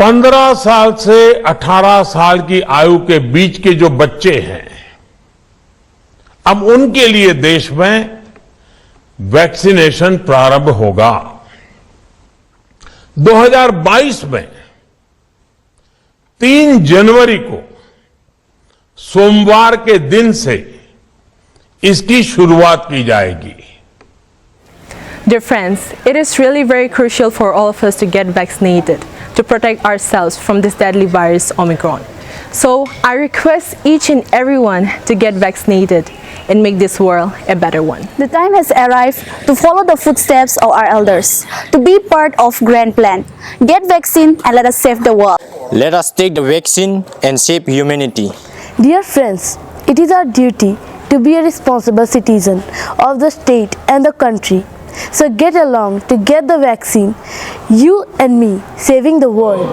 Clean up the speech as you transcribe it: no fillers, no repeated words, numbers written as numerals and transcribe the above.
15 साल से 18 साल की आयु के बीच के जो बच्चे हैं, अब उनके लिए देश में वैक्सीनेशन प्रारंभ होगा। 2022 में 3 जनवरी को सोमवार के दिन से इसकी शुरुआत की जाएगी। Dear friends, it is really very crucial for all of us to get vaccinated to protect ourselves from this deadly virus Omicron. So I request each and everyone to get vaccinated and make this world a better one. The time has arrived to follow the footsteps of our elders, to be part of grand plan. Get vaccine and let us save the world. Let us take the vaccine and save humanity. Dear friends, it is our duty to be a responsible citizen of the state and the country. So get along to get the vaccine. You and me saving the world.